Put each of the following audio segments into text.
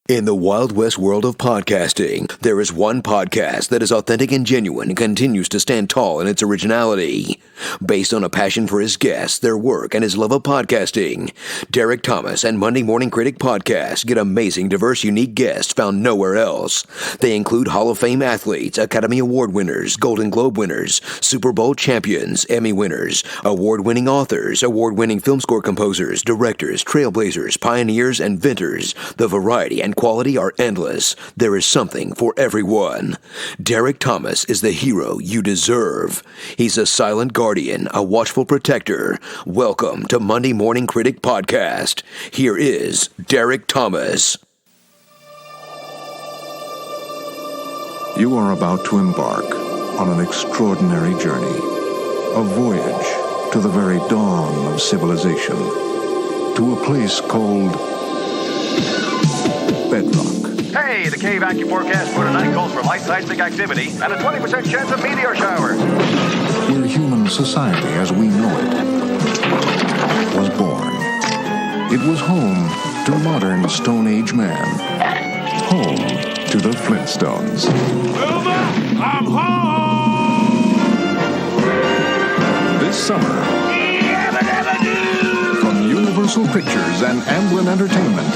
In the Wild West world of podcasting, there is one podcast that is authentic and genuine and continues to stand tall in its originality. Based on a passion for his guests, their work, and his love of podcasting, Derek Thomas and Monday Morning Critic Podcast get amazing, diverse, unique guests found nowhere else. They include Hall of Fame athletes, Academy Award winners, Golden Globe winners, Super Bowl champions, Emmy winners, award-winning authors, award-winning film score composers, directors, trailblazers, pioneers, and inventors. The variety and quality are endless. There is something for everyone. Derek Thomas is the hero you deserve. He's a silent guardian, a watchful protector. Welcome to Monday Morning Critic Podcast. Here is Derek Thomas. You are about to embark on an extraordinary journey, a voyage to the very dawn of civilization, to a place called Bedrock. Hey, the K vacuum forecast for tonight calls for light seismic activity and a 20% chance of meteor shower. Where human society as we know it was born. It was home to modern Stone Age man. Home to the Flintstones. Wilma, I'm home! This summer, from Universal Pictures and Amblin Entertainment,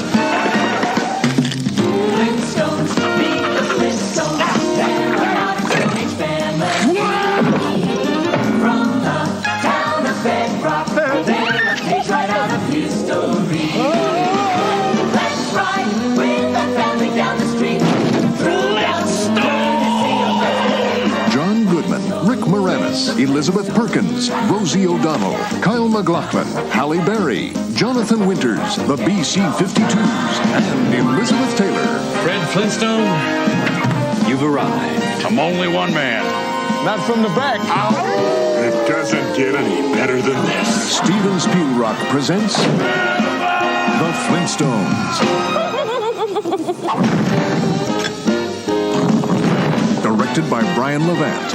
Elizabeth Perkins, Rosie O'Donnell, Kyle MacLachlan, Halle Berry, Jonathan Winters, the BC-52s, and Elizabeth Taylor. Fred Flintstone, you've arrived. I'm only one man. Not from the back. It doesn't get any better than this. Steven Spielrock presents The Flintstones. Directed by Brian Levant.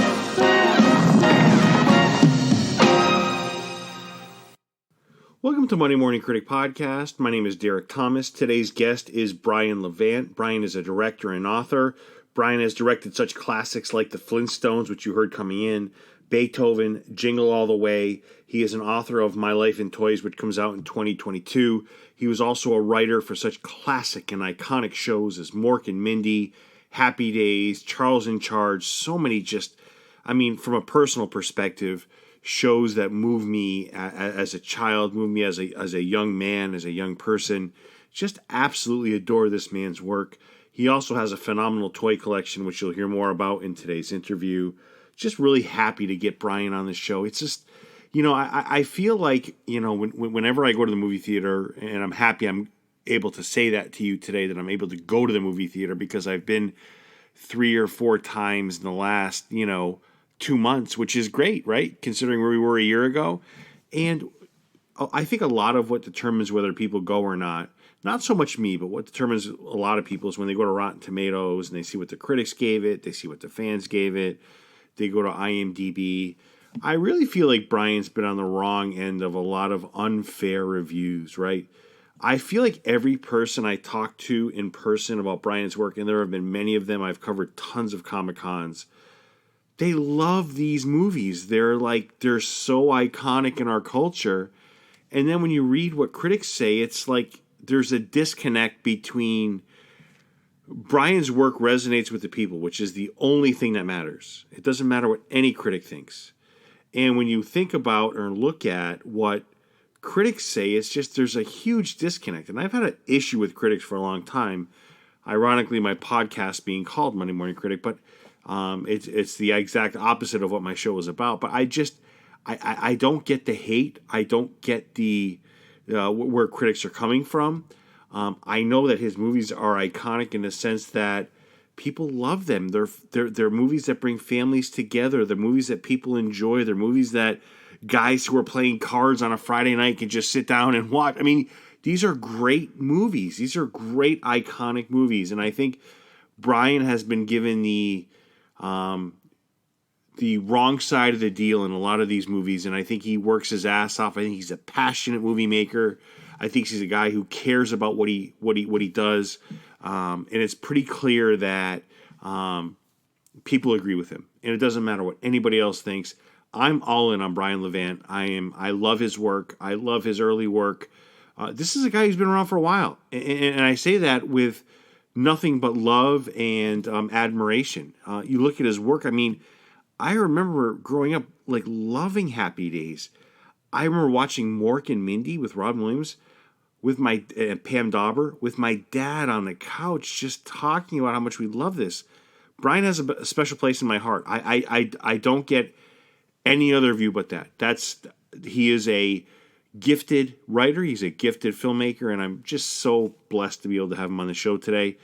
Welcome to Monday Morning Critic Podcast. My name is Derek Thomas. Today's guest is Brian Levant. Brian is a director and author. Brian has directed such classics like The Flintstones, which you heard coming in, Beethoven, Jingle All the Way. He is an author of My Life in Toys, which comes out in 2022. He was also a writer for such classic and iconic shows as Mork and Mindy, Happy Days, Charles in Charge, so many from a personal perspective, shows that move me as a child, move me as a young man, as a young person. Just absolutely adore this man's work. He also has a phenomenal toy collection, which you'll hear more about in today's interview. Just really happy to get Brian on the show. It's just, I feel like, whenever I go to the movie theater, and I'm happy I'm able to say that to you today, that I'm able to go to the movie theater, because I've been 3 or 4 times in the last, 2 months, which is great, right? Considering where we were a year ago. And I think a lot of what determines whether people go or not so much me, but what determines a lot of people is when they go to Rotten Tomatoes and they see what the critics gave it, they see what the fans gave it, they go to IMDb. I really feel like Brian's been on the wrong end of a lot of unfair reviews, right? I feel like every person I talk to in person about Brian's work, and there have been many of them, I've covered tons of Comic-Cons, they love these movies. They're so iconic in our culture. And then when you read what critics say, it's like there's a disconnect between Brian's work resonates with the people, which is the only thing that matters. It doesn't matter what any critic thinks. And when you think about or look at what critics say, it's just there's a huge disconnect. And I've had an issue with critics for a long time. Ironically, my podcast being called Monday Morning Critic, but it's the exact opposite of what my show is about. But I don't get the hate. I don't get the where critics are coming from. I know that his movies are iconic in the sense that people love them. They're movies that bring families together. They're movies that people enjoy. They're movies that guys who are playing cards on a Friday night can just sit down and watch. I mean, these are great movies. These are great iconic movies, and I think Brian has been given the wrong side of the deal in a lot of these movies, and I think he works his ass off. I think he's a passionate movie maker. I think he's a guy who cares about what he does. And it's pretty clear that people agree with him. And it doesn't matter what anybody else thinks. I'm all in on Brian Levant. I love his work. I love his early work. This is a guy who's been around for a while. And I say that with nothing but love and admiration. You look at his work. I mean, I remember growing up like loving Happy Days. I remember watching Mork and Mindy with Robin Williams, with my Pam Dauber, with my dad on the couch, just talking about how much we love this. Brian has a special place in my heart. I don't get any other view but that. He is a gifted writer. He's a gifted filmmaker, and I'm just so blessed to be able to have him on the show today.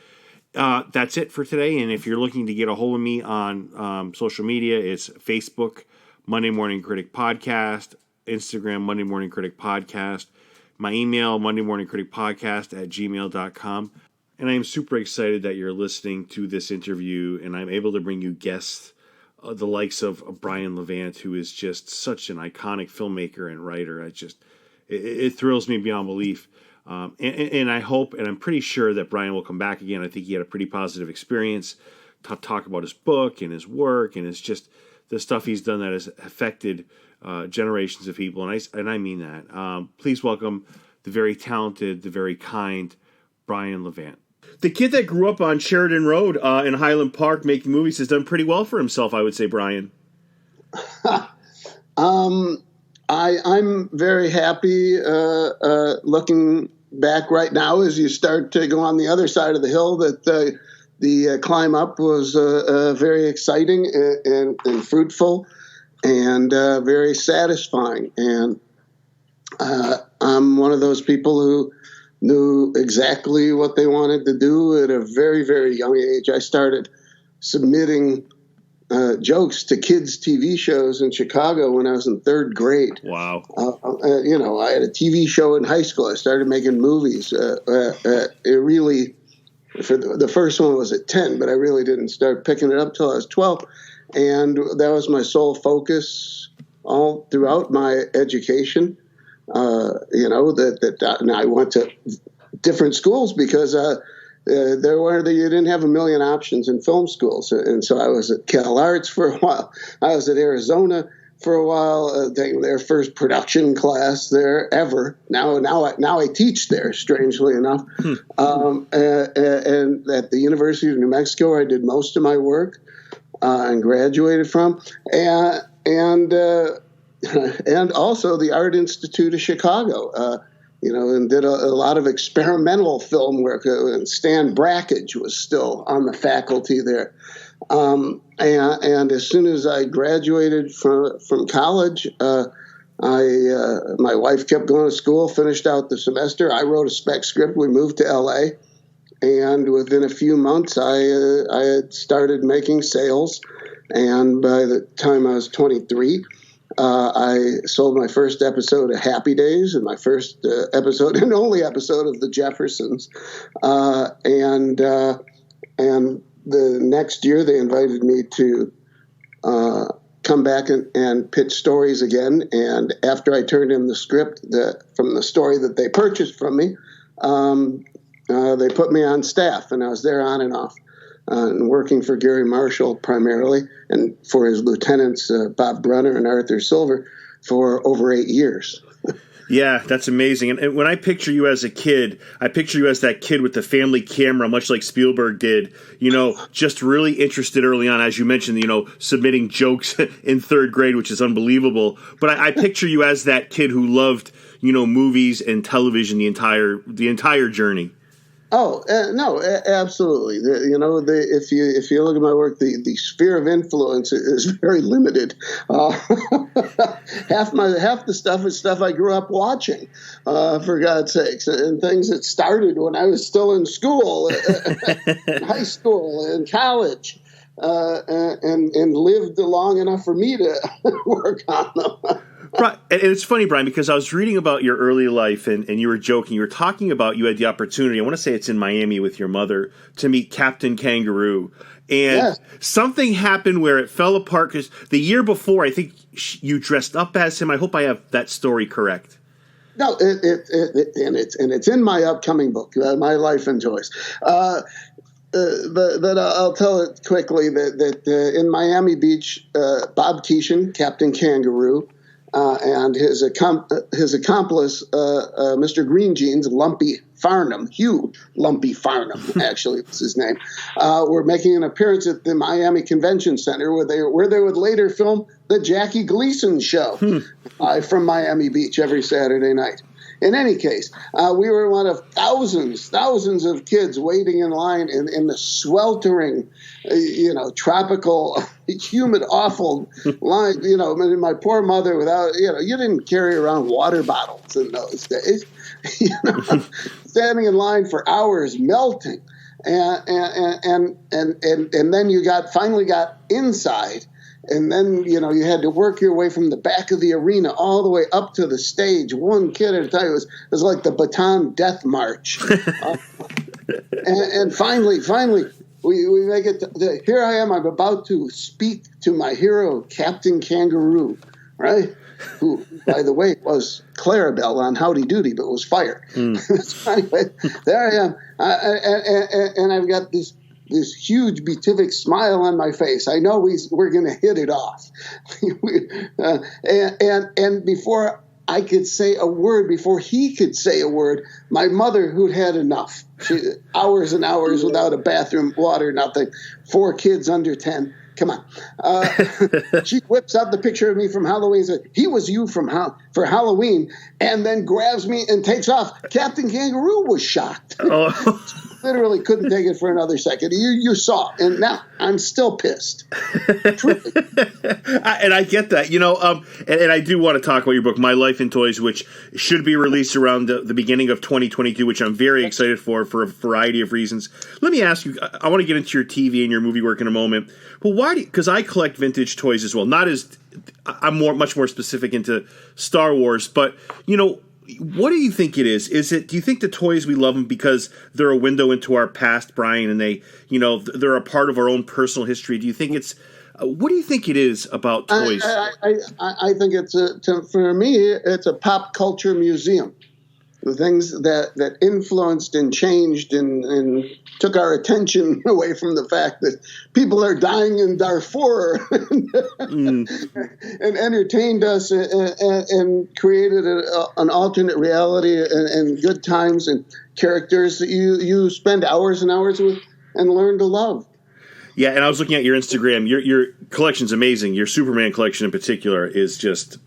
That's it for today. And if you're looking to get a hold of me on social media, it's Facebook, Monday Morning Critic Podcast, Instagram, Monday Morning Critic Podcast, my email, mondaymorningcriticpodcast@gmail.com. And I am super excited that you're listening to this interview, and I'm able to bring you guests, the likes of Brian Levant, who is just such an iconic filmmaker and writer. It thrills me beyond belief. And I hope, and I'm pretty sure that Brian will come back again. I think he had a pretty positive experience to talk about his book and his work, and it's just the stuff he's done that has affected generations of people, and I mean that. Please welcome the very talented, the very kind Brian Levant. The kid that grew up on Sheridan Road in Highland Park making movies has done pretty well for himself, I would say, Brian. I'm very happy looking back right now as you start to go on the other side of the hill that the climb up was very exciting and fruitful and very satisfying. And I'm one of those people who knew exactly what they wanted to do at a very, very young age. I started submitting jokes to kids' TV shows in Chicago when I was in third grade. Wow. I had a TV show in high school. I started making movies. It really, the first one was at 10, but I really didn't start picking it up till I was 12. And that was my sole focus all throughout my education. And I went to different schools because you didn't have a million options in film schools. And so I was at Cal Arts for a while. I was at Arizona for a while, taking their first production class there ever. Now I teach there, strangely enough. And at the University of New Mexico, where I did most of my work and graduated from. And also the Art Institute of Chicago, and did a lot of experimental film work. And Stan Brakhage was still on the faculty there. And as soon as I graduated from college, my wife kept going to school, finished out the semester. I wrote a spec script. We moved to L.A., and within a few months, I had started making sales. And by the time I was 23, I sold my first episode of Happy Days and my first episode and only episode of the Jeffersons. And the next year they invited me to come back and pitch stories again. And after I turned in the script from the story that they purchased from me, they put me on staff, and I was there on and off. And working for Gary Marshall primarily, and for his lieutenants, Bob Brunner and Arthur Silver, for over 8 years. Yeah, that's amazing. And when I picture you as a kid, I picture you as that kid with the family camera, much like Spielberg did, just really interested early on, as you mentioned, submitting jokes in third grade, which is unbelievable. But I picture you as that kid who loved, movies and television the entire journey. Oh, no, absolutely. If you look at my work, the sphere of influence is very limited. Half the stuff is stuff I grew up watching, for God's sakes, and things that started when I was still in school, in high school, in college, and lived long enough for me to work on them. And it's funny, Brian, because I was reading about your early life, and you were joking. You were talking about you had the opportunity, I want to say it's in Miami with your mother, to meet Captain Kangaroo. And yes. Something happened where it fell apart, because the year before, I think you dressed up as him. I hope I have that story correct. No, it's in my upcoming book, My Life in Toys. But I'll tell it quickly that in Miami Beach, Bob Keeshan, Captain Kangaroo, and his accomplice, Mr. Green Jeans, Lumpy Farnham, Hugh Lumpy Farnham, actually was his name, were making an appearance at the Miami Convention Center where they would later film the Jackie Gleason show from Miami Beach every Saturday night. In any case, we were one of thousands of kids waiting in line in the sweltering, tropical, humid, awful line. My poor mother, without, you didn't carry around water bottles in those days. Standing in line for hours, melting, and then you finally got inside. And then, you had to work your way from the back of the arena all the way up to the stage, one kid at a time. It was like the Baton Death March. And finally, we make it. Here I am. I'm about to speak to my hero, Captain Kangaroo, right? Who, by the way, was Clarabelle on Howdy Doody, but was fired. So anyway, there I am. And I've got this huge beatific smile on my face. I know we're going to hit it off. And before I could say a word, before he could say a word, my mother, who'd had enough, hours and hours without a bathroom, water, nothing, 4 kids under 10. Come on. She whips out the picture of me from Halloween and says, "He was you for Halloween," and then grabs me and takes off. Captain Kangaroo was shocked. Oh. Literally couldn't take it for another second. You saw, and now I'm still pissed. Truly. And I get that, and I do want to talk about your book, My Life in Toys, which should be released around the beginning of 2022, which I'm very excited for a variety of reasons. Let me ask you, I want to get into your TV and your movie work in a moment, but why because I collect vintage toys as well. I'm much more specific into Star Wars, but, what do you think it is? Do you think the toys we love them because they're a window into our past, Brian, and they're a part of our own personal history? Do you think what do you think it is about toys? I think for me, it's a pop culture museum. The things that influenced and changed and took our attention away from the fact that people are dying in Darfur and entertained us and created an alternate reality and good times and characters that you spend hours and hours with and learn to love. Yeah, and I was looking at your Instagram. Your collection's amazing. Your Superman collection in particular is just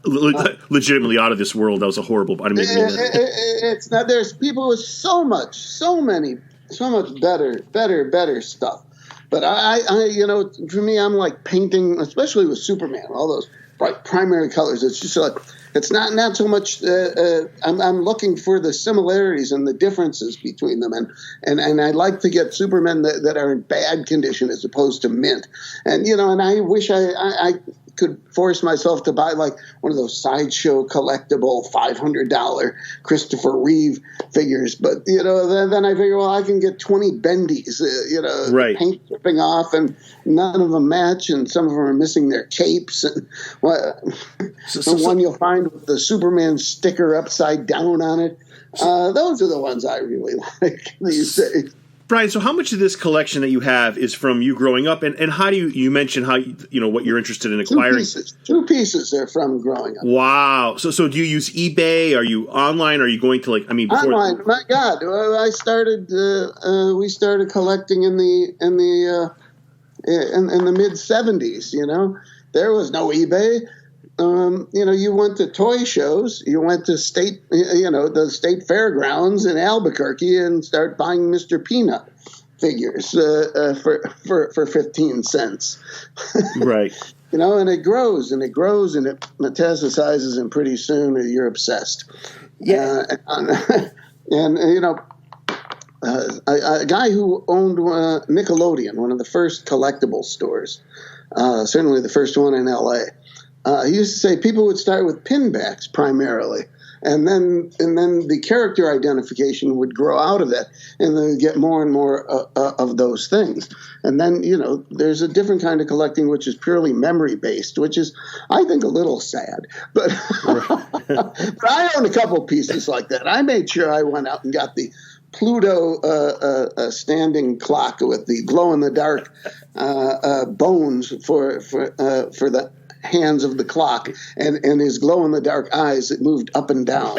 legitimately out of this world. That was a horrible. I didn't mean it's not. There's people with so much better stuff. But I for me, I'm like painting, especially with Superman, all those bright primary colors. It's just like. It's not so much. I'm looking for the similarities and the differences between them, and I like to get Supermen that are in bad condition as opposed to mint, and I wish I could force myself to buy like one of those sideshow collectible $500 Christopher Reeve figures, but then I figure, well, I can get 20 bendies, right. Paint dripping off, and none of them match, and some of them are missing their capes, and one you'll find with the Superman sticker upside down on it. Those are the ones I really like these days. Brian, so how much of this collection that you have is from you growing up, and how do you mention how what you're interested in acquiring? Two pieces are from growing up. Wow. So do you use eBay? Are you online? Are you going to online? My God, I started. We started collecting in the mid '70s. There was no eBay. You went to toy shows, you went to the state fairgrounds in Albuquerque and start buying Mr. Peanut figures for 15 cents. Right. And it grows and it grows and it metastasizes, and pretty soon you're obsessed. Yeah. A guy who owned Nickelodeon, one of the first collectible stores, certainly the first one in L.A., he used to say people would start with pinbacks primarily, and then the character identification would grow out of that, and then get more and more of those things. And then, there's a different kind of collecting which is purely memory based, which is, I think, a little sad. But, but I own a couple pieces like that. I made sure I went out and got the Pluto standing clock with the glow in the dark bones for the hands of the clock, and his glow in the dark eyes that moved up and down.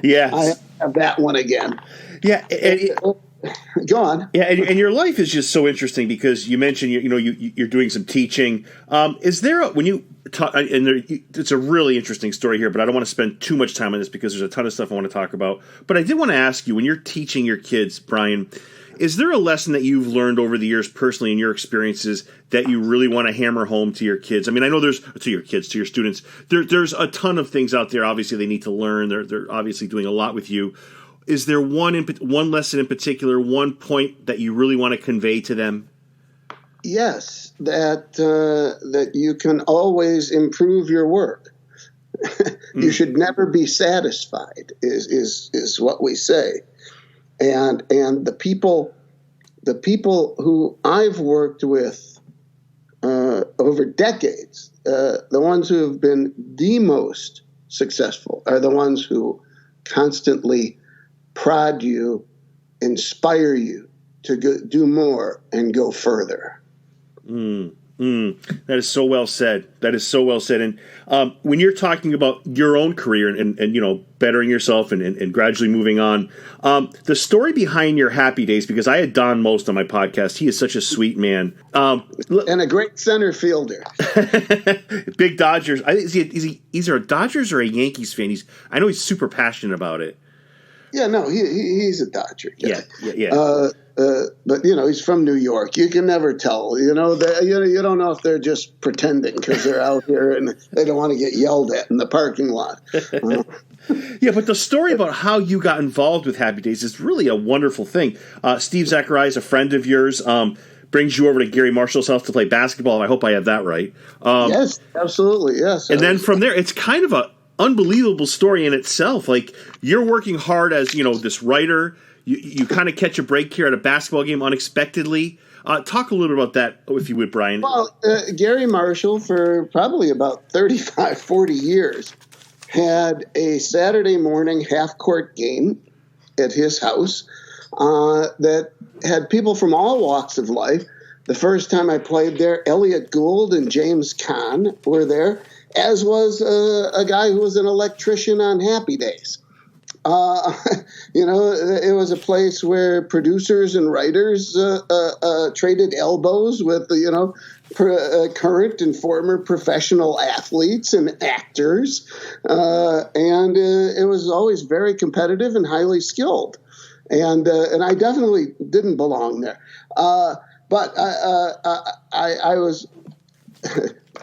Yes. I have that one again. Yeah. Go on. Yeah, and your life is just so interesting because you mentioned you're doing some teaching. Is there when you talk, and it's a really interesting story here, but I don't want to spend too much time on this because there's a ton of stuff I want to talk about. But I did want to ask you, when you're teaching your kids, Brian, is there a lesson that you've learned over the years personally in your experiences that you really want to hammer home to your kids? I mean, I know to your students, there's a ton of things out there. Obviously, they need to learn. They're obviously doing a lot with you. Is there one lesson in particular, one point that you really want to convey to them? Yes, that you can always improve your work. You should never be satisfied. Is what we say. And the people who I've worked with over decades, the ones who have been the most successful are the ones who constantly prod you, inspire you to do more and go further. That is so well said. And when you're talking about your own career and bettering yourself and gradually moving on, the story behind your Happy Days, because I had Don Most on my podcast. He is such a sweet man. And a great center fielder. Big Dodgers. Is he either a Dodgers or a Yankees fan? I know he's super passionate about it. Yeah, no, he's a Dodger. Yeah. But he's from New York. You can never tell. You don't know if they're just pretending because they're out here and they don't want to get yelled at in the parking lot. Yeah, but the story about how you got involved with Happy Days is really a wonderful thing. Steve Zachariah is a friend of yours. Brings you over to Gary Marshall's house to play basketball. I hope I have that right. Yes, absolutely. Yes. And then from there, it's kind of a unbelievable story in itself. Like, you're working hard as this writer. You kind of catch a break here at a basketball game unexpectedly. Talk a little about that, if you would, Brian. Well, Gary Marshall, for probably about 35, 40 years, had a Saturday morning half-court game at his house that had people from all walks of life. The first time I played there, Elliot Gould and James Caan were there, as was a guy who was an electrician on Happy Days. It was a place where producers and writers traded elbows with, current and former professional athletes and actors. And it was always very competitive and highly skilled. And I definitely didn't belong there. But I was...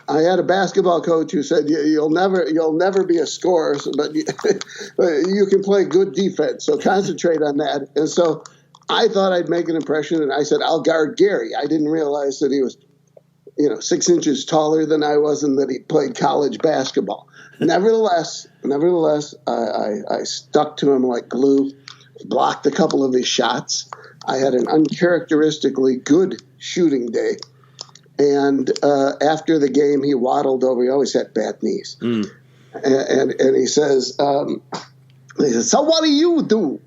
I had a basketball coach who said, "You'll never be a scorer, but you can play good defense. So concentrate on that." And so I thought I'd make an impression, and I said, "I'll guard Gary." I didn't realize that he was, 6 inches taller than I was, and that he played college basketball. Nevertheless, I stuck to him like glue. Blocked a couple of his shots. I had an uncharacteristically good shooting day. And after the game, he waddled over. He always had bad knees. And he says, "So what do you do?"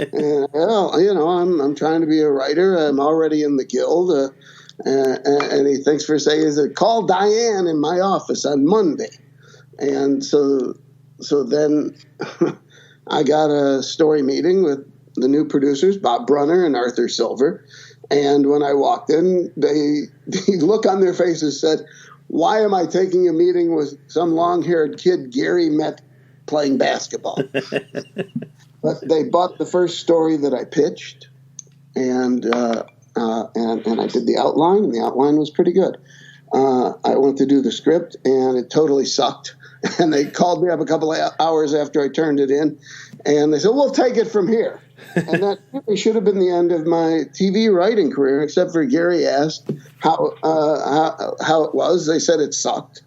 And, I'm trying to be a writer. I'm already in the guild. And he thinks for a second, he said, "Call Diane in my office on Monday." And so then I got a story meeting with the new producers, Bob Brunner and Arthur Silver. And when I walked in, the look on their faces said, "Why am I taking a meeting with some long-haired kid Gary met playing basketball?" But they bought the first story that I pitched, and I did the outline, and the outline was pretty good. I went to do the script, and it totally sucked. And they called me up a couple of hours after I turned it in, and they said, "We'll take it from here." And that really should have been the end of my TV writing career, except for Gary asked how it was. They said it sucked.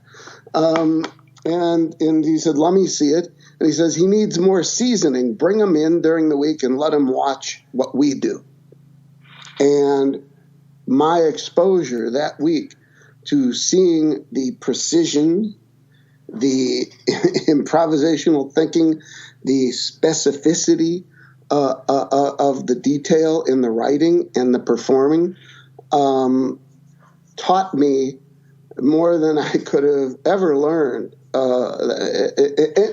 And And he said, let me see it. And he says, he needs more seasoning. Bring him in during the week and let him watch what we do. And my exposure that week to seeing the precision, the improvisational thinking, the specificity of the detail in the writing and the performing taught me more than I could have ever learned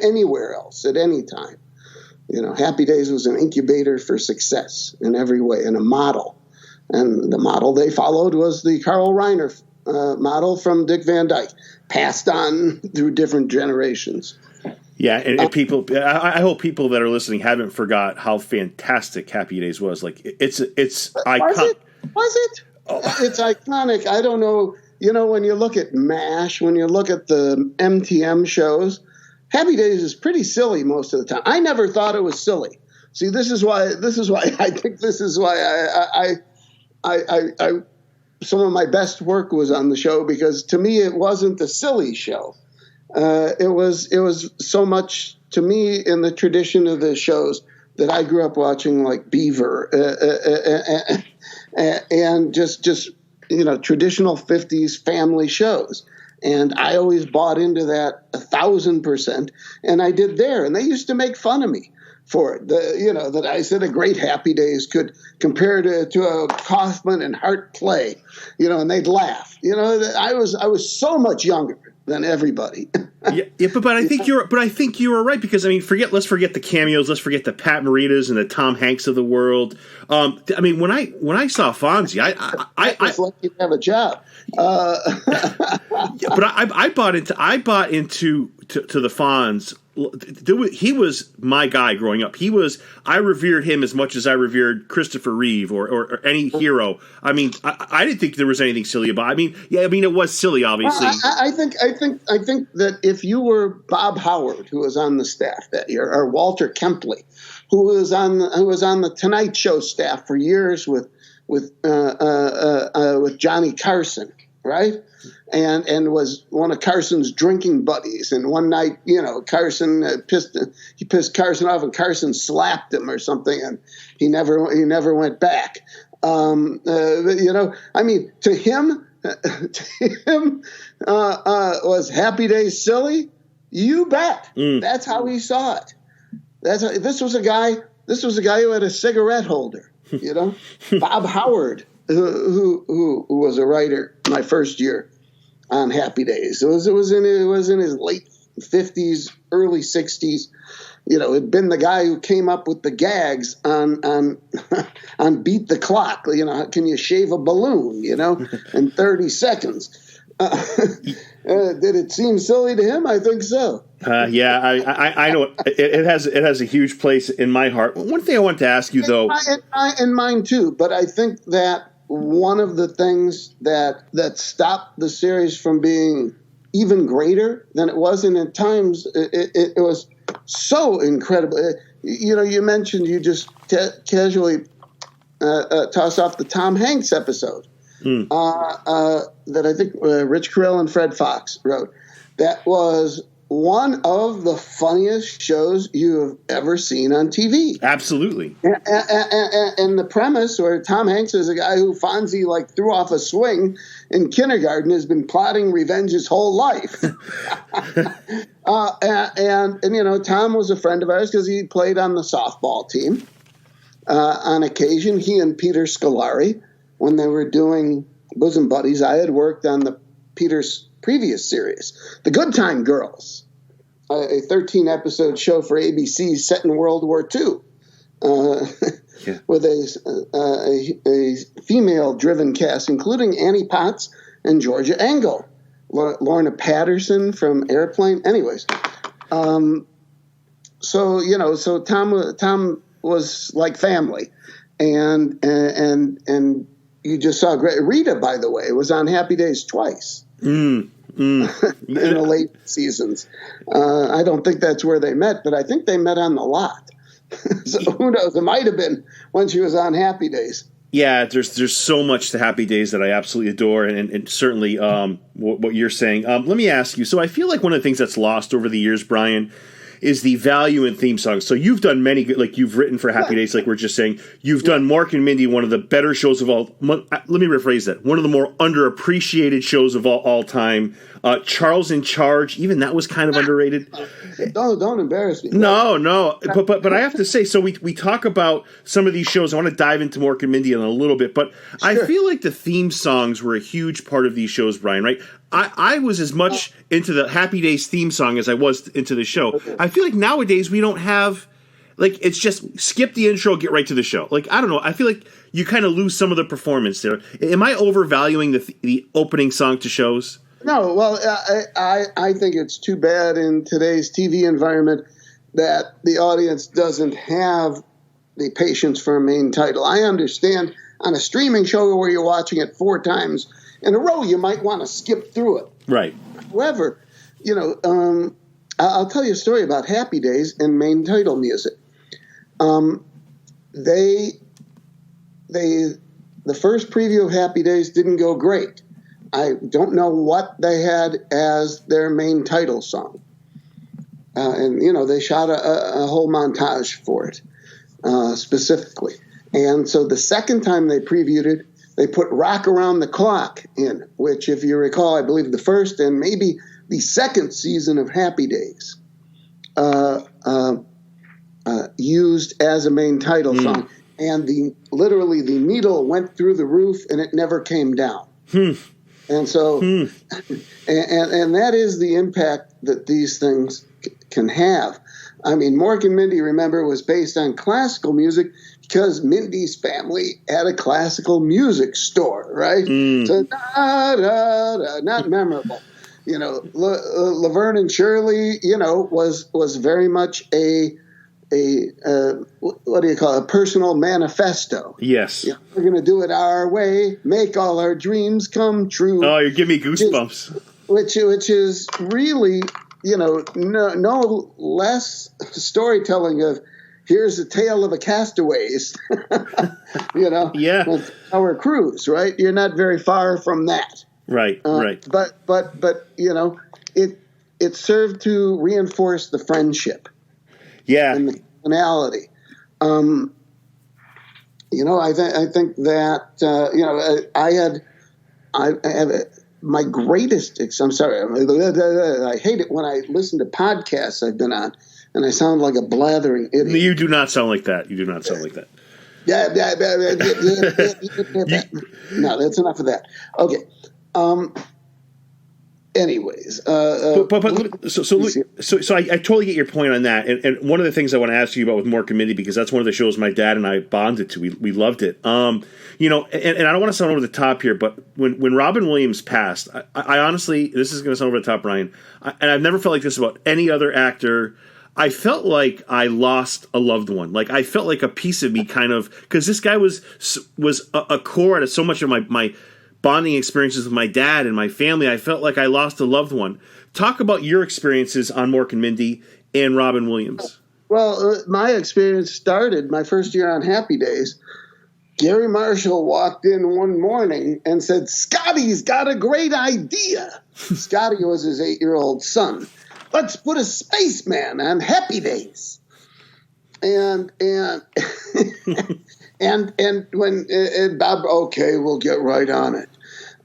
anywhere else at any time. You know, Happy Days was an incubator for success in every way and a model. And the model they followed was the Carl Reiner model from Dick Van Dyke, passed on through different generations. Yeah, and people, I hope people that are listening haven't forgot how fantastic Happy Days was. Like, it's iconic. Was it? Oh. It's iconic. I don't know. You know, when you look at MASH, when you look at the MTM shows, Happy Days is pretty silly most of the time. I never thought it was silly. See, this is why I think this is why I some of my best work was on the show, because to me it wasn't a silly show. It was so much to me in the tradition of the shows that I grew up watching, like Beaver and just you know, traditional 50s family shows. And I always bought into that 1,000%, and I did there. And they used to make fun of me for it. That I said a great Happy Days could compare to a Kaufman and Hart play, you know, and they'd laugh. You know, I was so much younger than everybody. yeah, but I think you were right, because I mean, let's forget the cameos, let's forget the Pat Moritas and the Tom Hanks of the world. I mean, when I saw Fonzie, I was lucky to have a job. Yeah, but I bought into the Fonz. He was my guy growing up. I revered him as much as I revered Christopher Reeve or any hero. I mean, I didn't think there was anything silly about it. I mean, it was silly, obviously. I think that if you were Bob Howard, who was on the staff that year, or Walter Kempley, who was on the Tonight Show staff for years with Johnny Carson, right? And was one of Carson's drinking buddies. And one night, you know, Carson pissed Carson off, and Carson slapped him or something, and he never went back. You know, I mean, to him, was Happy Days silly? You bet. That's how he saw it. This was a guy who had a cigarette holder. You know, Bob Howard, who was a writer my first year on Happy Days. It was in his late 50s, early 60s. You know, had been the guy who came up with the gags on Beat the Clock. You know, can you shave a balloon, you know, in 30 seconds? Did it seem silly to him? I think so. Yeah, I know it has a huge place in my heart. One thing I want to ask you, though, and mine too. But I think that one of the things that stopped the series from being even greater than it was, and at times it was so incredible. You know, you mentioned, you just casually toss off the Tom Hanks episode that I think Rich Carell and Fred Fox wrote. That was one of the funniest shows you have ever seen on TV. Absolutely. And the premise, where Tom Hanks is a guy who Fonzie threw off a swing in kindergarten, has been plotting revenge his whole life. And you know, Tom was a friend of ours because he played on the softball team. On occasion, he and Peter Scolari, when they were doing Bosom Buddies, I had worked on the Peter's previous series, The Good Time Girls, a 13-episode show for ABC set in World War II, with a female-driven cast, including Annie Potts and Georgia Engel, Lorna Patterson from Airplane. Anyways, so you know, so Tom was like family, and you just saw Rita, by the way, was on Happy Days twice. In the late seasons. I don't think that's where they met, but I think they met on the lot. So who knows? It might have been when she was on Happy Days. Yeah, there's so much to Happy Days that I absolutely adore, and certainly what you're saying. Let me ask you. So I feel like one of the things that's lost over the years, Brian, is the value in theme songs. So you've done many, like you've written for Happy Days, like we're just saying. You've done Mork and Mindy, one of the better shows of all. Let me rephrase that. One of the more underappreciated shows of all time. Charles in Charge, even that was kind of underrated. Don't embarrass me. No. But I have to say, so we talk about some of these shows. I want to dive into Mork and Mindy in a little bit, but sure. I feel like the theme songs were a huge part of these shows, Brian, right? I was as much into the Happy Days theme song as I was into the show. Okay. I feel like nowadays we don't have, like, it's just skip the intro, get right to the show. Like, I don't know. I feel like you kind of lose some of the performance there. Am I overvaluing the opening song to shows? No, well, I think it's too bad in today's TV environment that the audience doesn't have the patience for a main title. I understand on a streaming show where you're watching it 4 times in a row, you might want to skip through it. Right. However, I'll tell you a story about Happy Days and main title music. The first preview of Happy Days didn't go great. I don't know what they had as their main title song. And they shot a whole montage for it specifically. And so the second time they previewed it, they put Rock Around the Clock in, which, if you recall, I believe the first and maybe the second season of Happy Days used as a main title song. And literally the needle went through the roof and it never came down. And so, and that is the impact that these things can have. I mean, Mork and Mindy, remember, was based on classical music because Mindy's family had a classical music store, right? So, not memorable. Laverne and Shirley, was very much a what do you call it? A personal manifesto. Yes. We're going to do it our way, make all our dreams come true. Oh, you're giving me goosebumps. Which is really, no less storytelling of here's a tale of a castaways, Yeah. Our cruise, right? You're not very far from that. Right, right. But it served to reinforce the friendship. Yeah. And the finality. I think that, I have my greatest, I'm sorry, I hate it when I listen to podcasts I've been on and I sound like a blathering idiot. You do not sound like that. You do not sound like that. No, that's enough of that. Okay. Anyways, so I totally get your point on that, and one of the things I want to ask you about with Mork and Mindy, because that's one of the shows my dad and I bonded to. We loved it. And I don't want to sound over the top here, but when Robin Williams passed, I honestly, this is going to sound over the top, Brian, and I've never felt like this about any other actor. I felt like I lost a loved one. Like I felt like a piece of me kind of, because this guy was a core to so much of my bonding experiences with my dad and my family. I felt like I lost a loved one. Talk about your experiences on Mork and Mindy and Robin Williams. Well, my experience started my first year on Happy Days. Gary Marshall walked in one morning and said, "Scotty's got a great idea." Scotty was his 8-year-old son. "Let's put a spaceman on Happy Days." And when Bob, okay, we'll get right on it.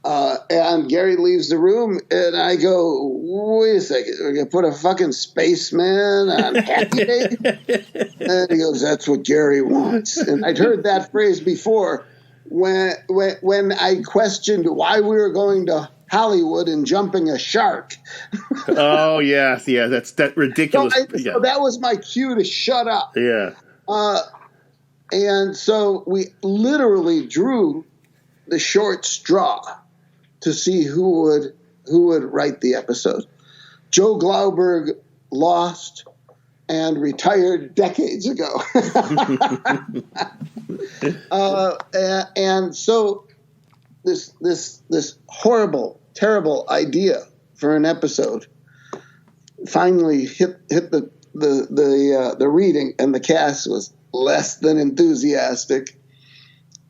And Gary leaves the room, and I go, "Wait a second, we're gonna put a fucking spaceman on Happy Days?" And he goes, "That's what Gary wants." And I'd heard that phrase before when I questioned why we were going to Hollywood and jumping a shark. Oh yeah, that's that ridiculous. So that was my cue to shut up. Yeah. And so we literally drew the short straw to see who would write the episode. Joe Glauberg lost and retired decades ago. And so this horrible, terrible idea for an episode finally hit the reading, and the cast was less than enthusiastic.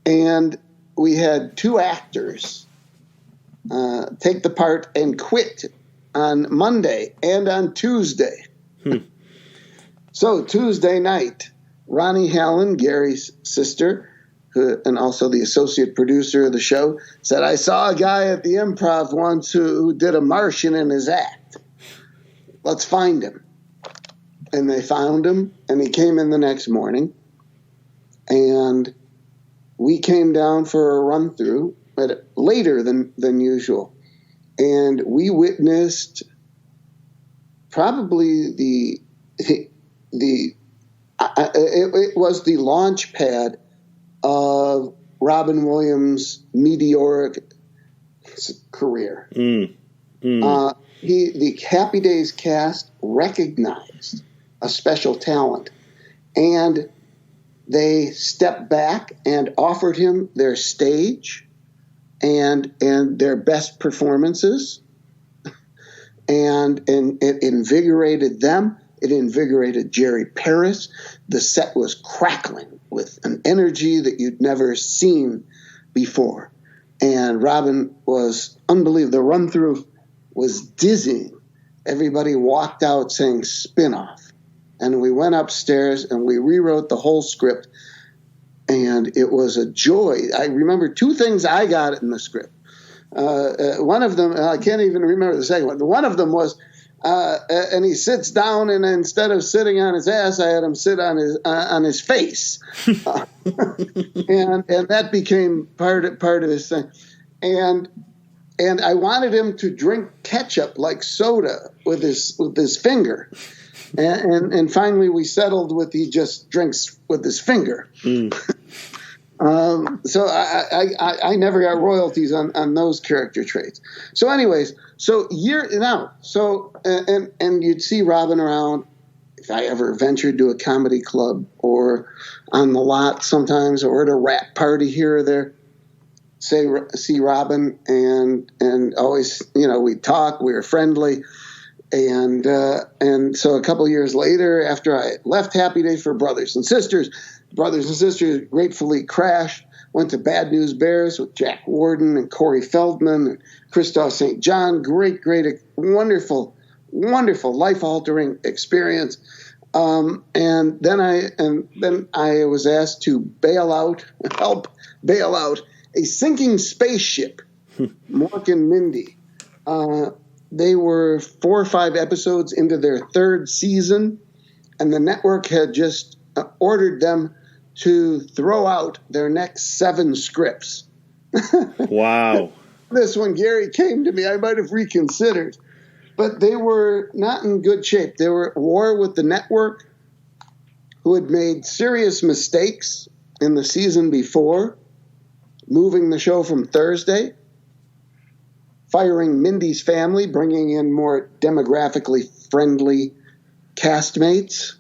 And we had 2 actors take the part and quit on Monday and on Tuesday. So Tuesday night, Ronnie Hallen, Gary's sister, and also the associate producer of the show, said, I saw a guy at the Improv once who did a Martian in his act. Let's find him. And they found him, and he came in the next morning. And we came down for a run-through, but later than usual. And we witnessed probably it was the launch pad of Robin Williams' meteoric career. The Happy Days cast recognized a special talent, and they stepped back and offered him their stage and their best performances, and it invigorated them. It invigorated Jerry Paris. The set was crackling with an energy that you'd never seen before. And Robin was unbelievable. The run-through was dizzying. Everybody walked out saying spin-off. And we went upstairs and we rewrote the whole script. And it was a joy. I remember 2 things I got in the script. One of them, I can't even remember the second one. One of them was, and he sits down, and instead of sitting on his ass, I had him sit on his face, and that became part of his thing, and I wanted him to drink ketchup like soda with his finger, and finally we settled with he just drinks with his finger. So I never got royalties on those character traits. So anyways, and you'd see Robin around if I ever ventured to a comedy club or on the lot sometimes, or at a rap party here or there. See Robin and always, we'd talk, we were friendly. And so a couple of years later, after I left Happy Days for Brothers and Sisters gratefully crashed, went to Bad News Bears with Jack Warden and Corey Feldman and Christoph St. John. Great, wonderful, life-altering experience. And then I was asked to help bail out a sinking spaceship, Mork and Mindy. They were 4 or 5 episodes into their 3rd season, and the network had just ordered them to throw out their next 7 scripts. Wow. This one, Gary came to me. I might have reconsidered. But they were not in good shape. They were at war with the network, who had made serious mistakes in the season before, moving the show from Thursday, firing Mindy's family, bringing in more demographically friendly castmates,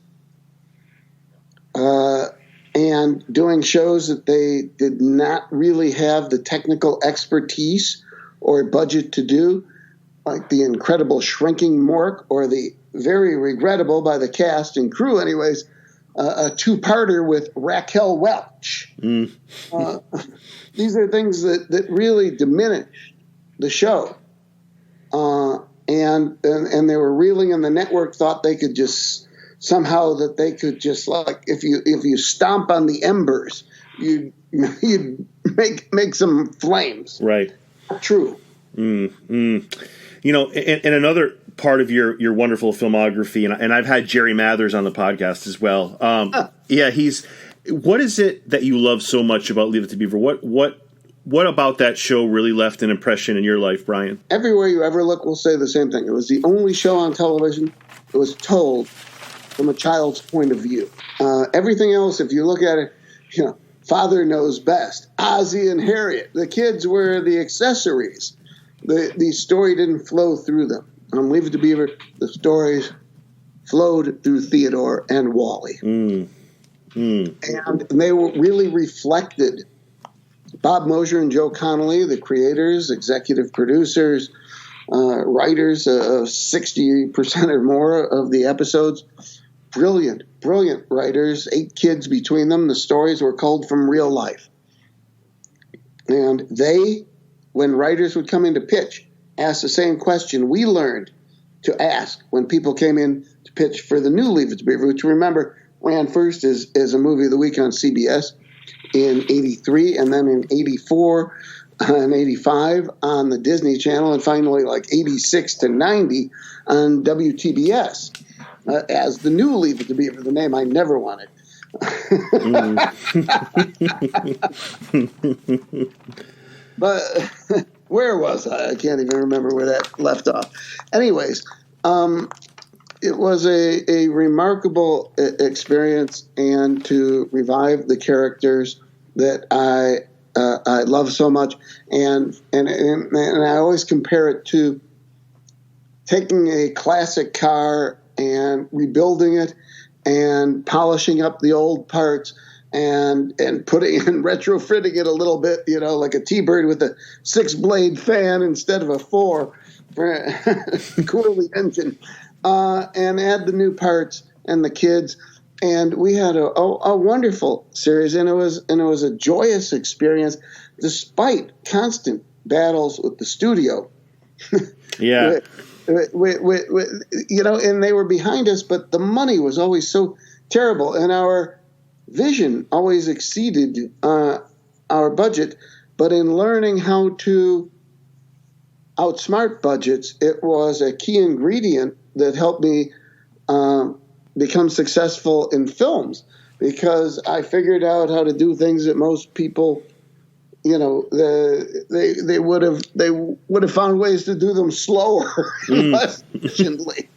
and doing shows that they did not really have the technical expertise or budget to do, like the incredible Shrinking Mork, or the very regrettable, by the cast and crew anyways, a 2-parter with Raquel Welch. These are things that really diminished the show. And they were reeling, and the network thought they could just somehow like if you stomp on the embers, you'd make some flames. Right. Not true. And another part of your wonderful filmography, and I've had Jerry Mathers on the podcast as well. What is it that you love so much about Leave It to Beaver? What about that show really left an impression in your life, Brian? Everywhere you ever look will say the same thing. It was the only show on television that was told from a child's point of view. Everything else, if you look at it, father knows best. Ozzie and Harriet. The kids were the accessories. The story didn't flow through them. Leave It to Beaver, the stories flowed through Theodore and Wally. And they were really reflected Bob Mosher and Joe Connolly, the creators, executive producers, writers of 60% or more of the episodes. Brilliant writers, 8 kids between them. The stories were culled from real life. And they, when writers would come in to pitch, asked the same question we learned to ask when people came in to pitch for the new Leave It to Beaver, which, remember, ran first as a movie of the week on CBS in 83, and then in 84 and 85 on the Disney Channel, and finally like 86 to 90 on WTBS as the new Leave It to Beaver, the name I never wanted. But where was I? I can't even remember where that left off. Anyways, it was a remarkable experience, and to revive the characters that I love so much, and I always compare it to taking a classic car and rebuilding it and polishing up the old parts and putting and retrofitting it a little bit, like a T-Bird with a 6-blade fan instead of a 4 for a cooling engine, and add the new parts and the kids. And we had a wonderful series, and it was a joyous experience, despite constant battles with the studio. Yeah. And they were behind us, but the money was always so terrible, and our vision always exceeded our budget. But in learning how to outsmart budgets, it was a key ingredient that helped me become successful in films, because I figured out how to do things that most people, they would have found ways to do them slower and less efficiently.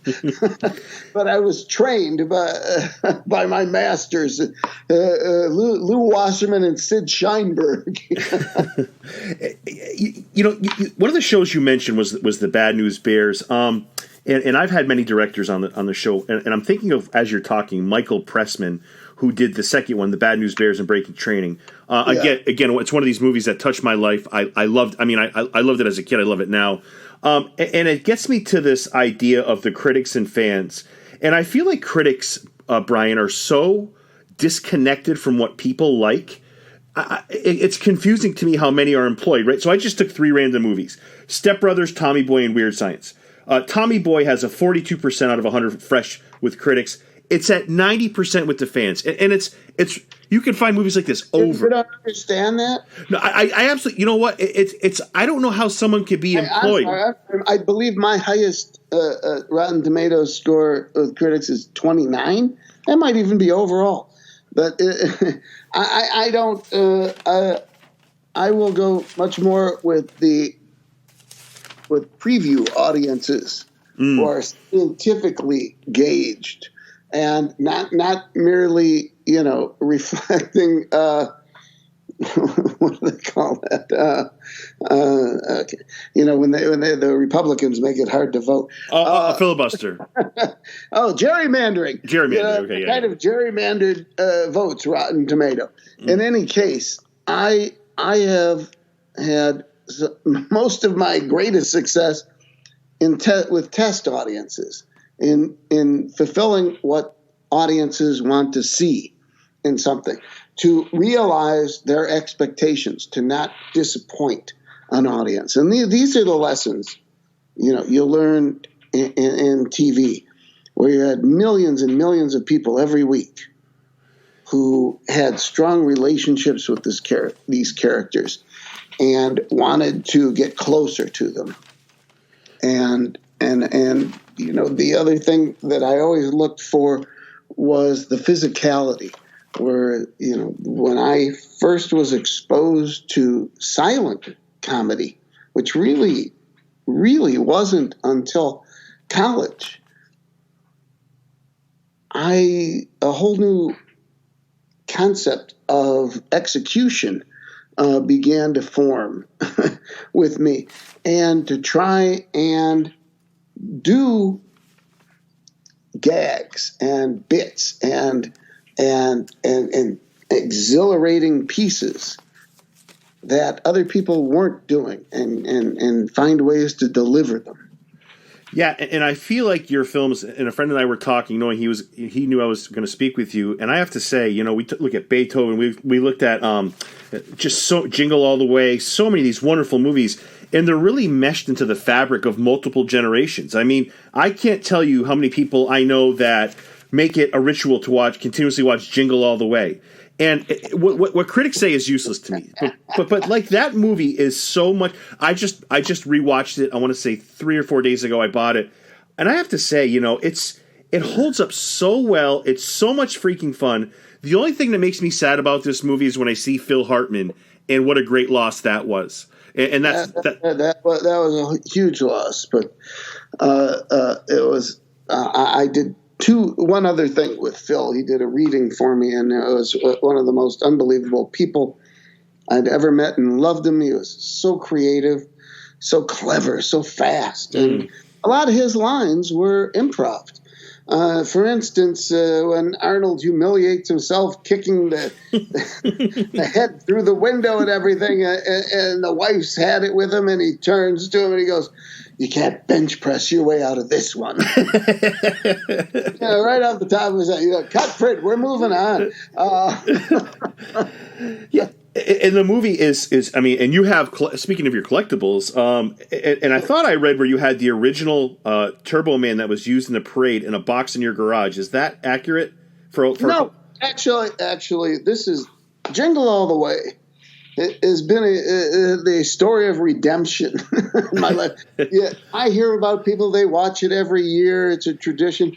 But I was trained by my masters, Lou Wasserman and Sid Sheinberg. One of the shows you mentioned was the Bad News Bears. And I've had many directors on the show, and I'm thinking of, as you're talking, Michael Pressman, who did the second one, The Bad News Bears and Breaking Training. Again, it's one of these movies that touched my life. I loved it as a kid. I love it now. And it gets me to this idea of the critics and fans. And I feel like critics, Brian, are so disconnected from what people like. It's confusing to me how many are employed, right? So I just took 3 random movies: Step Brothers, Tommy Boy, and Weird Science. Tommy Boy has a 42% out of 100 fresh with critics. It's at 90% with the fans, and it's you can find movies like this over. You don't understand that? No, I absolutely. You know what? It's I don't know how someone could be employed. I believe my highest Rotten Tomatoes score with critics is 29. That might even be overall, but I don't. I will go much more with preview audiences who are scientifically gauged and not merely, reflecting, what do they call that? When the Republicans make it hard to vote. A filibuster. Gerrymandering. Gerrymandering, okay, of gerrymandered votes, Rotten Tomato. In any case, I have had most of my greatest success with test audiences, in fulfilling what audiences want to see in something, to realize their expectations, to not disappoint an audience. And these are the lessons, you learn in TV, where you had millions and millions of people every week who had strong relationships with these characters and wanted to get closer to them. And the other thing that I always looked for was the physicality, where, when I first was exposed to silent comedy, which really, really wasn't until college, a whole new concept of execution began to form with me, and to try and do gags and bits and exhilarating pieces that other people weren't doing, and find ways to deliver them. Yeah, and I feel like your films, and a friend and I were talking, knowing he knew I was going to speak with you, and I have to say, we look at Beethoven, we looked at just so Jingle All the Way, so many of these wonderful movies, and they're really meshed into the fabric of multiple generations. I mean, I can't tell you how many people I know that make it a ritual to continuously watch Jingle All the Way. And what critics say is useless to me, but like that movie is so much. I just rewatched it. I want to say 3 or 4 days ago. I bought it, and I have to say, it holds up so well. It's so much freaking fun. The only thing that makes me sad about this movie is when I see Phil Hartman, and what a great loss that was. And that was a huge loss. But it was. I did. One other thing with Phil, he did a reading for me, and it was one of the most unbelievable people I'd ever met, and loved him. He was so creative, so clever, so fast, and a lot of his lines were improv. For instance, when Arnold humiliates himself, kicking the head through the window and everything, and the wife's had it with him, and he turns to him and he goes, "You can't bench press your way out of this one." Right off the top of his head, cut Fred, we're moving on. Yeah, and the movie is I mean, and you have, speaking of your collectibles, and I thought I read where you had the original Turbo Man that was used in the parade in a box in your garage. Is that accurate? No, actually, this is Jingle All the Way. It has been the story of redemption in my life. Yeah, I hear about people, they watch it every year. It's a tradition.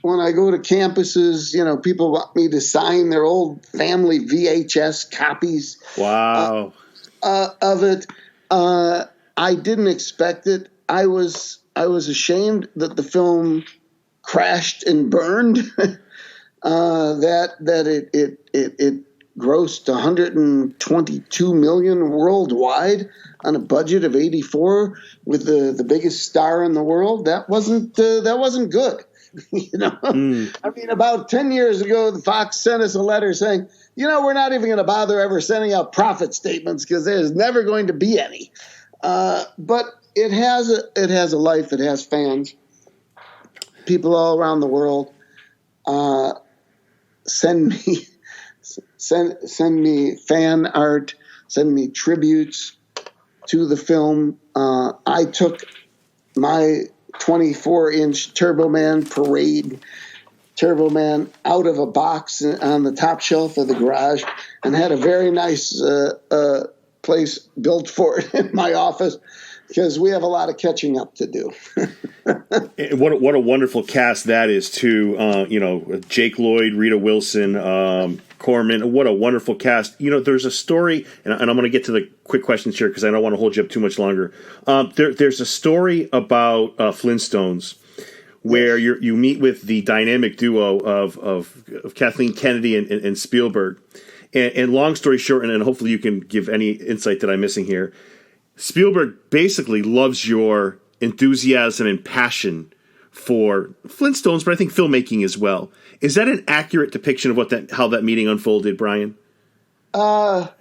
When I go to campuses, people want me to sign their old family VHS copies. Wow. Of it. I didn't expect it. I was ashamed that the film crashed and burned. That it grossed $122 million worldwide on a budget of 84 with the biggest star in the world. That wasn't good. I mean, about 10 years ago, the Fox sent us a letter saying, we're not even going to bother ever sending out profit statements because there's never going to be any. But it has a life. It has fans. People all around the world send me fan art, send me tributes to the film. I took my 24-inch Turbo Man parade Turbo Man out of a box on the top shelf of the garage and had a very nice place built for it in my office because we have a lot of catching up to do. What a wonderful cast that is, too. Jake Lloyd, Rita Wilson, Corman. What a wonderful cast. There's a story, and I'm going to get to the quick questions here because I don't want to hold you up too much longer. There's a story about Flintstones where you meet with the dynamic duo of Kathleen Kennedy and Spielberg. And long story short, and hopefully you can give any insight that I'm missing here, Spielberg basically loves your enthusiasm and passion for Flintstones, but I think filmmaking as well. Is that an accurate depiction of how that meeting unfolded, Brian? I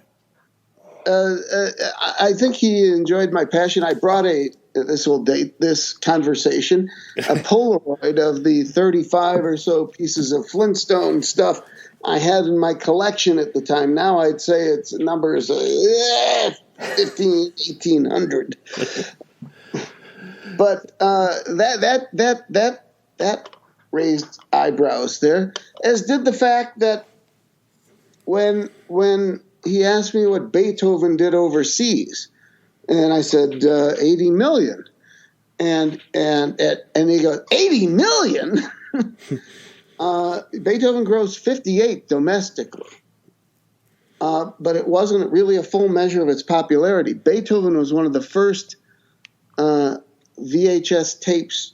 think he enjoyed my passion. I brought this will date this conversation, a Polaroid of the 35 or so pieces of Flintstone stuff I had in my collection at the time. Now I'd say its numbers 1,800. But that raised eyebrows there, as did the fact that when he asked me what Beethoven did overseas, and I said 80 million, and he goes, 80 million. Beethoven grossed 58 domestically, but it wasn't really a full measure of its popularity. Beethoven was one of the first VHS tapes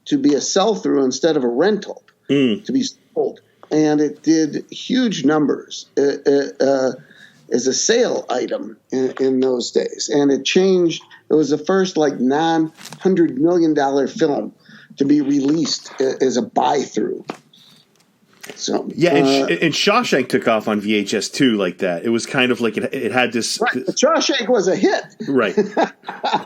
to be a sell-through instead of a rental, to be sold. And it did huge numbers as a sale item in those days. And it changed. It was the first non-$100 million film to be released as a buy-through. So yeah, and Shawshank took off on VHS too, like that. It was kind of like it had this. Right, Shawshank was a hit, right?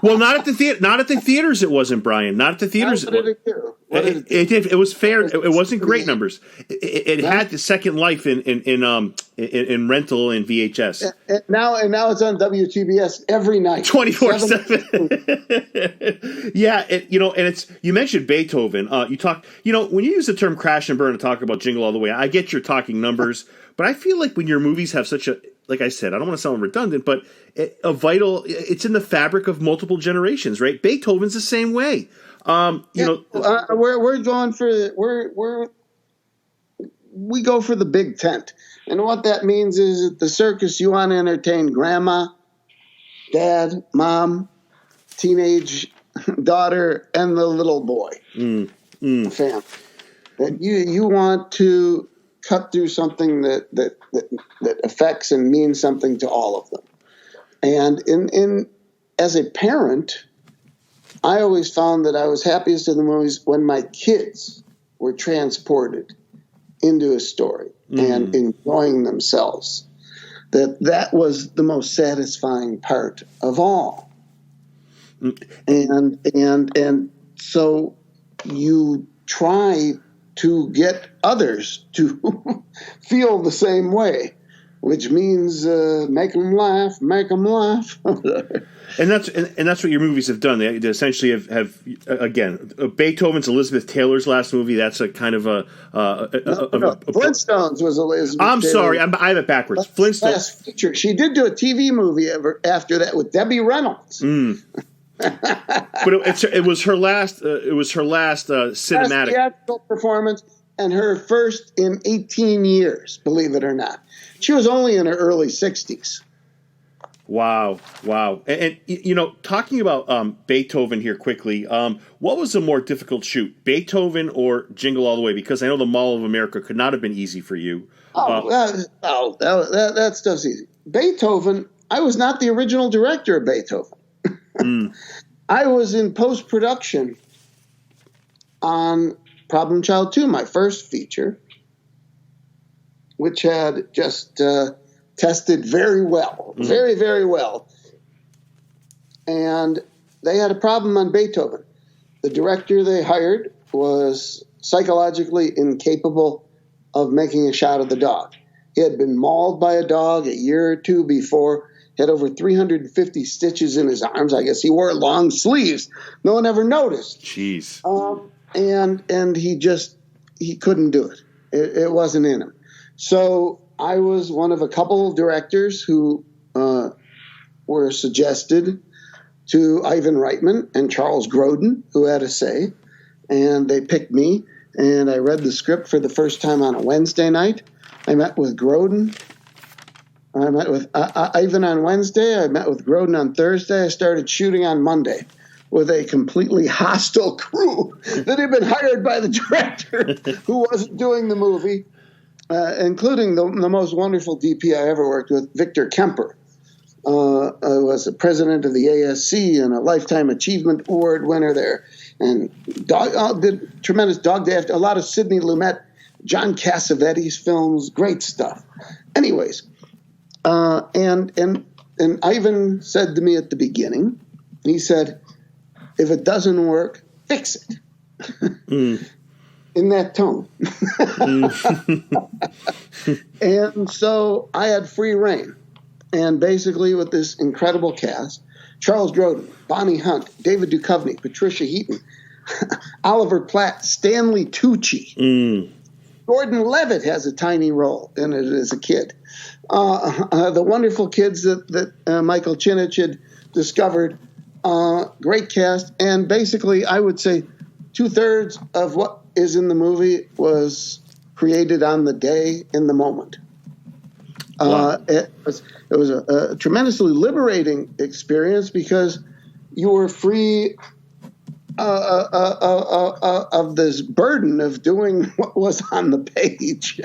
Well, not at the theater. Not at the theaters. It wasn't, Brian. Not at the theaters. What did it do? It did. It was fair. It wasn't great numbers. It had the second life in rental and VHS. And now it's on WTBS every night, 24/7. Yeah, and it's you mentioned Beethoven. You talk. When you use the term crash and burn to talk about Jingle All the Way, I get you're talking numbers, but I feel like when your movies have such a, like I said, I don't want to sound redundant, but it's in the fabric of multiple generations, right? Beethoven's the same way. We're going for we go for the big tent, and what that means is at the circus you want to entertain grandma, dad, mom, teenage daughter, and the little boy, the family. That you want to cut through something that affects and means something to all of them, and in as a parent, I always found that I was happiest in the movies when my kids were transported into a story and enjoying themselves. That was the most satisfying part of all. And so you try to get others to feel the same way, which means make them laugh. And that's what your movies have done. They essentially have again, Beethoven's Elizabeth Taylor's last movie. That's a kind of Flintstones was Elizabeth. I'm sorry, I have it backwards. Flintstones. Last feature. She did do a TV movie after that with Debbie Reynolds. But it was her last. It was her last cinematic last theatrical performance, and her first in 18 years. Believe it or not, she was only in her early 60s. Wow. And talking about Beethoven here quickly, what was the more difficult shoot, Beethoven or Jingle All the Way? Because I know the Mall of America could not have been easy for you. That stuff's easy. Beethoven, I was not the original director of Beethoven. I was in post-production on Problem Child 2, my first feature, which had just... tested very well, very, very well. And they had a problem on Beethoven. The director they hired was psychologically incapable of making a shot of the dog. He had been mauled by a dog a year or two before, had over 350 stitches in his arms. I guess he wore long sleeves. No one ever noticed. Jeez. And he couldn't do it. It wasn't in him. So I was one of a couple directors who were suggested to Ivan Reitman and Charles Grodin, who had a say, and they picked me, and I read the script for the first time on a Wednesday night. I met with Grodin. I met with Ivan on Wednesday. I met with Grodin on Thursday. I started shooting on Monday with a completely hostile crew that had been hired by the director who wasn't doing the movie. Including the most wonderful DP I ever worked with, Victor Kemper, was the president of the ASC and a Lifetime Achievement Award winner there, and did tremendous Dog Day After, a lot of Sidney Lumet, John Cassavetes films, great stuff. Anyways, and Ivan said to me at the beginning, he said, "If it doesn't work, fix it." In that tone. And so I had free reign. And basically with this incredible cast, Charles Grodin, Bonnie Hunt, David Duchovny, Patricia Heaton, Oliver Platt, Stanley Tucci. Gordon Levitt has a tiny role in it as a kid. The wonderful kids that Michael Chinich had discovered. Great cast. And basically I would say 2/3 of what is in the movie was created on the day, in the moment. Wow. It was a tremendously liberating experience because you were free of this burden of doing what was on the page.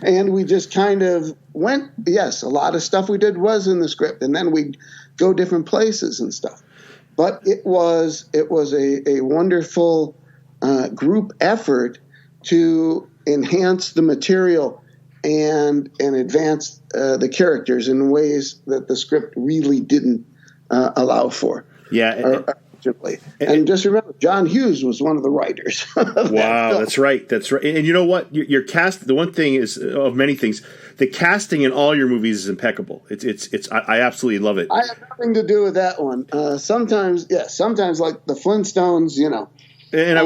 And we just kind of went, yes, a lot of stuff we did was in the script, and then we'd go different places and stuff. But it was a wonderful group effort to enhance the material and advance the characters in ways that the script really didn't allow for. Yeah. And just remember, John Hughes was one of the writers. Wow, that's right. That's right. And you know what? Your cast. The one thing is, of many things, the casting in all your movies is impeccable. I absolutely love it. I have nothing to do with that one. Sometimes like the Flintstones, And I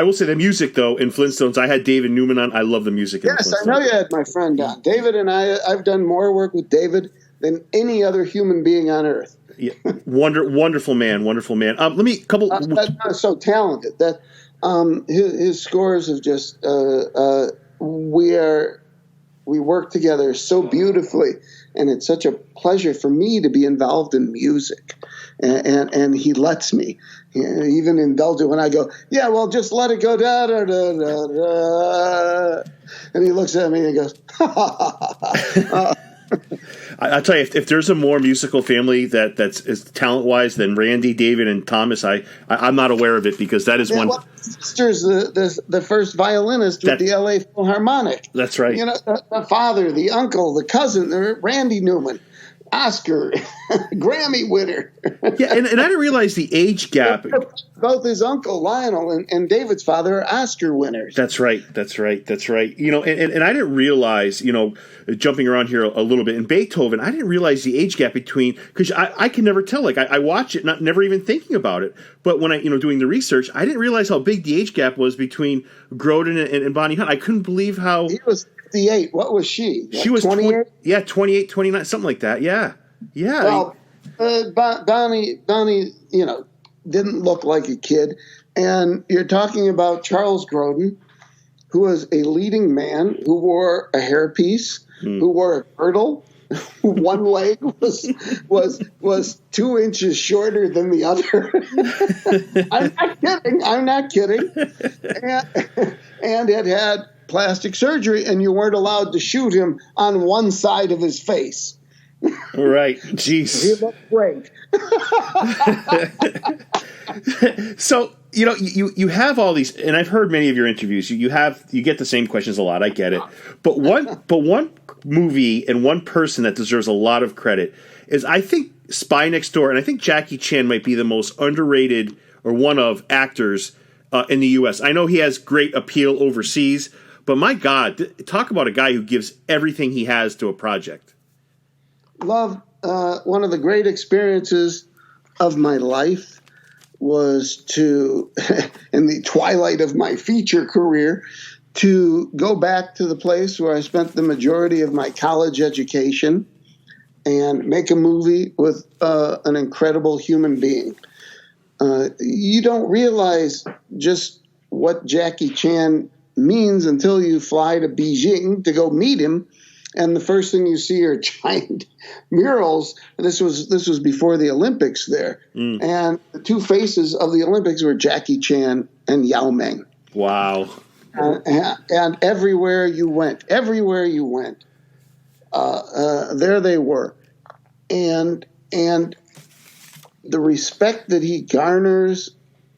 will say the music though in Flintstones. I had David Newman on. I love the music. Yes, I know you had my friend on. David and I've done more work with David than any other human being on earth. Yeah, wonderful man. Let me couple. That guy's so talented that his scores have just we work together so beautifully, and it's such a pleasure for me to be involved in music, and he lets me. Even indulge it when I go, yeah, well, just let it go, da da da da da, and he looks at me and goes, ha ha ha. I'll tell you, if there's a more musical family that's as talent-wise than Randy, David, and Thomas, I'm not aware of it because that is one. Well, sister's the first violinist with the L.A. Philharmonic. That's right. The father, the uncle, the cousin, Randy Newman, Oscar, Grammy winner. Yeah, and I didn't realize the age gap. Both his uncle Lionel and David's father are Oscar winners. That's right. And I didn't realize, jumping around here a little bit, in Beethoven, I didn't realize the age gap between, because I can never tell. Like I watch it, never even thinking about it. But when I, doing the research, I didn't realize how big the age gap was between Grodin and Bonnie Hunt. I couldn't believe how he was 58. What was she? She was 28. 28, 29, something like that. Yeah. Well, Bonnie, didn't look like a kid. And you're talking about Charles Grodin, who was a leading man who wore a hairpiece, who wore a girdle. One leg was 2 inches shorter than the other. I'm not kidding. And it had plastic surgery, and you weren't allowed to shoot him on one side of his face. Right. Jeez. He looked great. So, you have all these, and I've heard many of your interviews. You get the same questions a lot. I get it. But one movie and one person that deserves a lot of credit is, I think, Spy Next Door, and I think Jackie Chan might be the most underrated or one of actors in the U.S. I know he has great appeal overseas, but my God, talk about a guy who gives everything he has to a project. Love, one of the great experiences of my life was to, in the twilight of my feature career, to go back to the place where I spent the majority of my college education and make a movie with an incredible human being. You don't realize just what Jackie Chan means until you fly to Beijing to go meet him. And the first thing you see are giant murals. This was before the Olympics there. And the two faces of the Olympics were Jackie Chan and Yao Ming. Wow. And everywhere you went, there they were. And the respect that he garners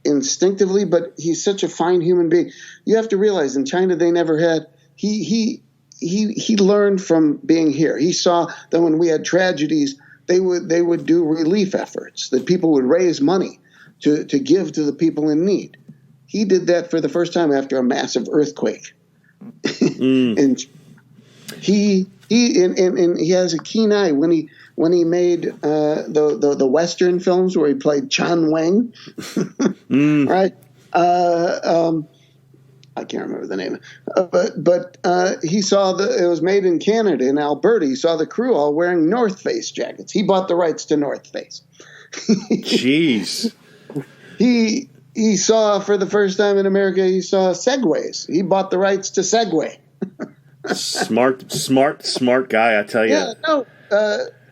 instinctively, but he's such a fine human being. You have to realize in China they never had, he learned from being here. He saw that when we had tragedies, they would do relief efforts, that people would raise money to give to the people in need. He did that for the first time after a massive earthquake. And he has a keen eye when he made the Western films where he played Chan Wang, right? I can't remember the name, but he saw it was made in Canada, in Alberta. He saw the crew all wearing North Face jackets. He bought the rights to North Face. Jeez. He saw for the first time in America, he saw Segways. He bought the rights to Segway. Smart guy, I tell you.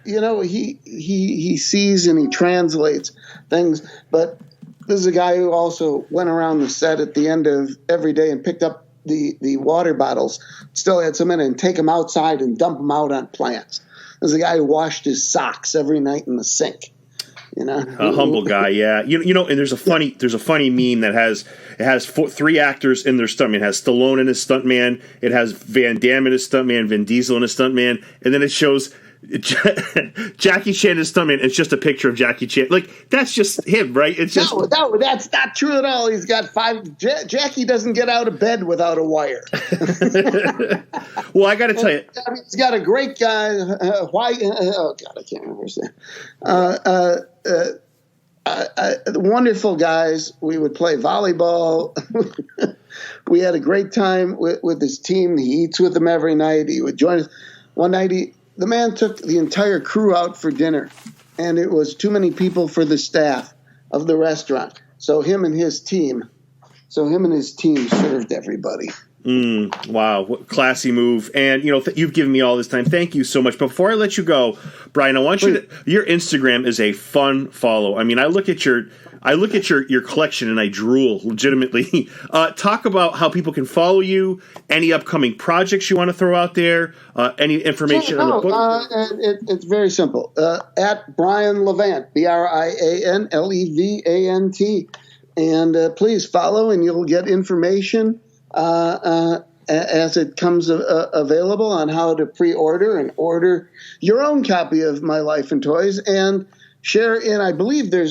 Yeah, no, he sees and he translates things, but this is a guy who also went around the set at the end of every day and picked up the water bottles, still had some in it, and take them outside and dump them out on plants. This is a guy who washed his socks every night in the sink. A humble guy, yeah. You know, and there's a funny meme that has three actors in their stuntman. It has Stallone in his stuntman, it has Van Damme in his stuntman, Vin Diesel in his stuntman, and then it shows Jackie Chan is stuntman. It's just a picture of Jackie Chan. Like, that's just him, right? It's just no, that's not true at all. He's got five. Jackie doesn't get out of bed without a wire. Well, I got to tell you, he's got a great guy. Why? Oh God, I can't remember his name. Wonderful guys. We would play volleyball. We had a great time with his team. He eats with them every night. He would join us. One night, the man took the entire crew out for dinner, and it was too many people for the staff of the restaurant. So him and his team served everybody. Wow, what classy move. And, you've given me all this time. Thank you so much. Before I let you go, Brian, I want you to, your Instagram is a fun follow. I mean, I look at your collection and I drool legitimately. Talk about how people can follow you, any upcoming projects you want to throw out there, any information on the book. It's very simple. At Brian Levant, BrianLevant. And please follow, and you'll get information as it comes available on how to pre-order and order your own copy of My Life in Toys, and share in, I believe I've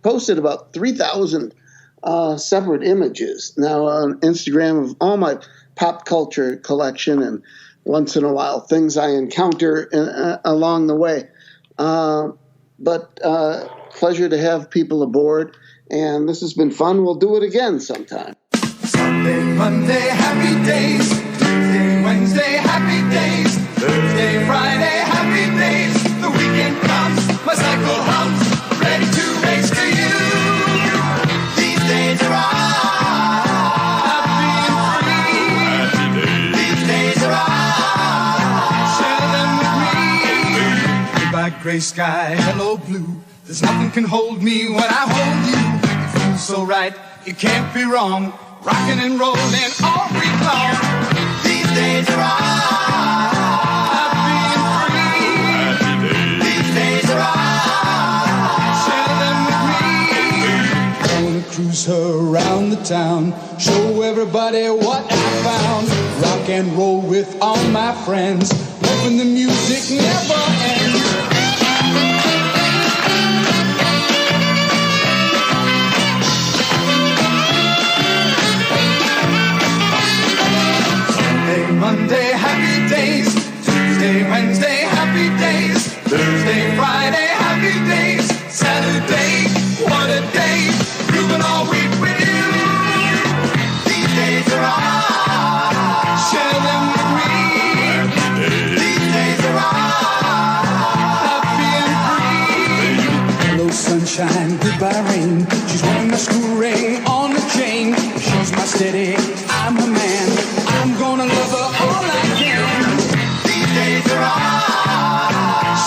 posted about 3,000 separate images now on Instagram of all my pop culture collection, and once in a while things I encounter along the way. But pleasure to have people aboard, and this has been fun. We'll do it again sometime. Sunday, Monday, happy days. Tuesday, Wednesday, happy days. Thursday, Friday, happy days. The weekend comes, my cycle hums, ready to race to you. These days are all happy and free. These days are all, share them with me. Goodbye, gray sky, hello blue. There's nothing can hold me when I hold you. It feels so right, it can't be wrong. Rockin' and rollin' all week long. These days are all happy and free. These days are all, share them with me. I wanna cruise her around the town, show everybody what I found. Rock and roll with all my friends, hoping the music never ends. Monday, happy days. Tuesday, Wednesday, happy days. Thursday, Friday, happy days. Saturday, what a day. Grooving all week with you. These days are all, share them with me. These days are all happy and free. Hello, sunshine, goodbye, rain. She's wearing my school ring on the chain. She's my steady, I'm her man. I'm gonna love her all I can. These days are all,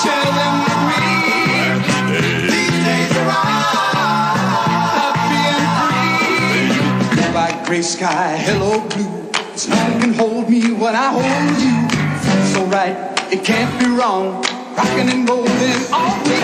share them with me. These days are all happy and free. Goodbye, gray sky, hello blue. There's nothing can hold me when I hold you. Feels so right, it can't be wrong. Rockin' and rollin' all week